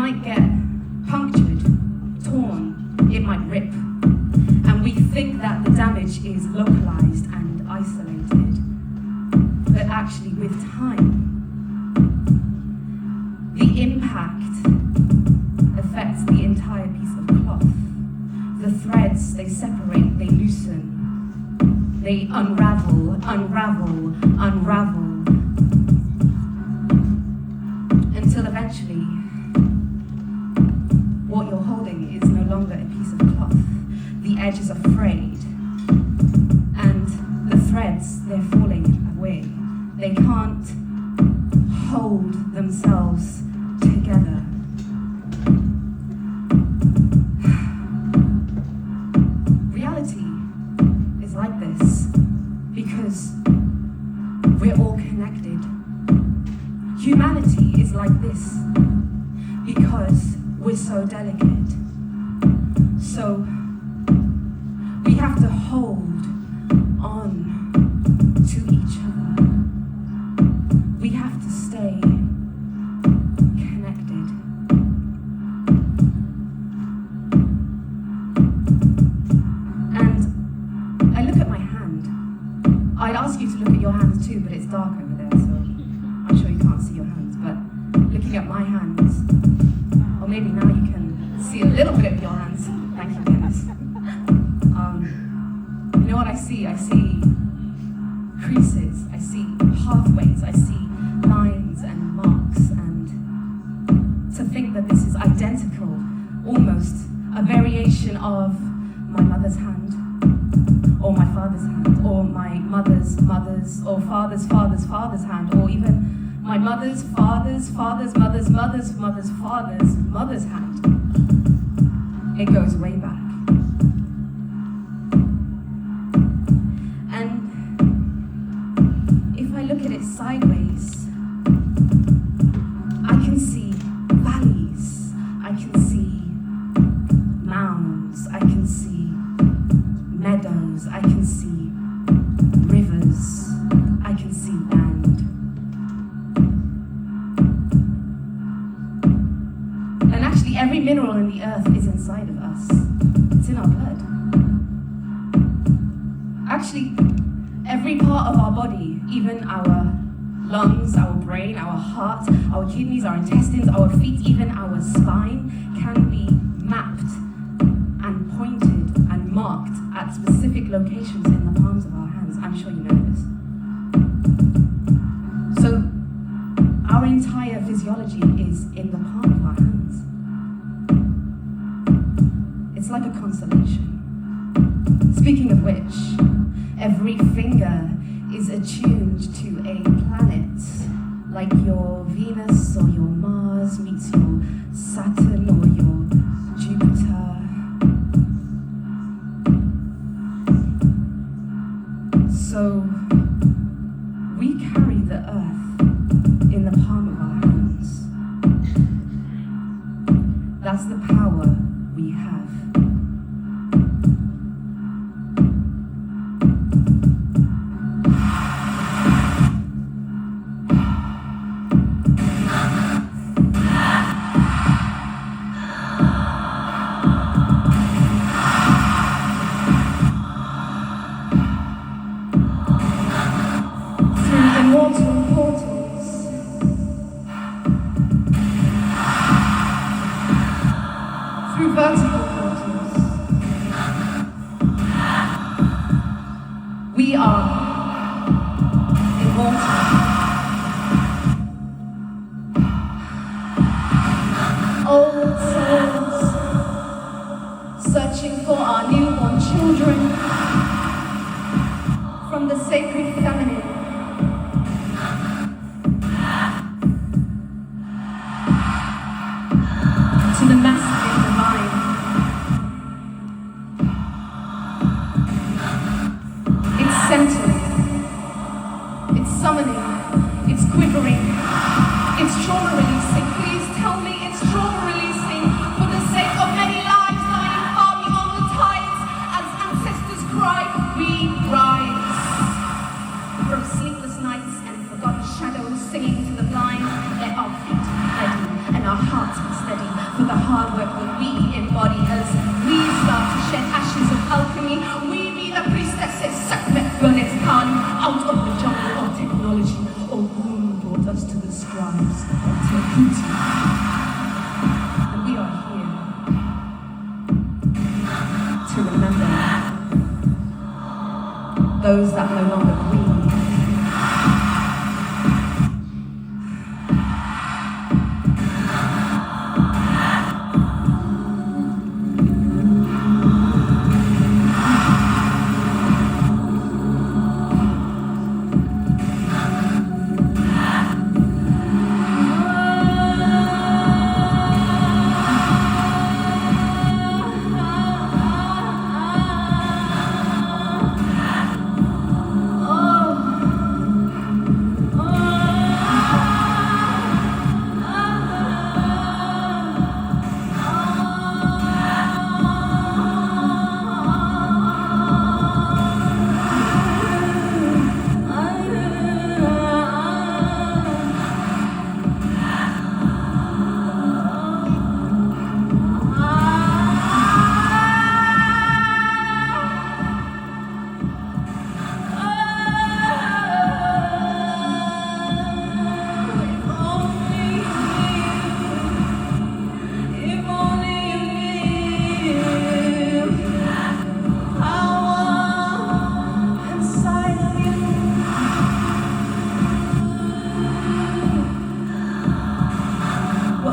might get punctured, torn, it might rip. And we think that the damage is localized and isolated. But actually, with time, the impact affects the entire piece of cloth. The threads, they separate, they loosen, they unravel, until eventually, what you're holding is no longer a piece of cloth. The edges are frayed, and the threads, they're falling away. They can't hold themselves together. Reality is like this because we're all connected. Humanity is like this because we're so delicate. So we have to hold on to each other. We have to stay connected. And I look at my hand. I'd ask you to look at your hands too, but it's dark over there, so I'm sure you can't see your hands. But looking at my hands, or maybe now you can see a little bit of your hands. Thank you, Dennis. You know what I see? I see creases, I see pathways, I see lines and marks, and to think that this is identical, almost a variation of my mother's hand, or my father's hand, or my mother's mother's, or father's father's father's hand, or even my mother's father's father's mother's mother's mother's father's mother's hand. It goes way back. Look at it sideways, I can see valleys, I can see mounds, I can see meadows, I can see rivers, I can see land. And actually every mineral in the earth is inside of us. It's in our blood. Actually, every part of our body, even our lungs, our brain, our heart, our kidneys, our intestines, our feet, even our spine, can be mapped and pointed and marked at specific locations in the palms of our hands. I'm sure you know this. So, our entire physiology is in the palm of our hands. It's like a constellation. Speaking of which, every finger is attuned to a planet, like your Venus or your Mars meets your Saturn or your Jupiter. So we carry the earth in the palm of our hands. That's the power we have. Through vertical portals, we are immortal. Old souls searching for our newborn children from the sacred feminine. To the masculine divine. we embody as we start to shed ashes of alchemy. We be the priestesses, Sakmet Gonetkan, out of the jungle of technology. Ogun brought us to the scribes of Tehuti. And we are here to remember those that no longer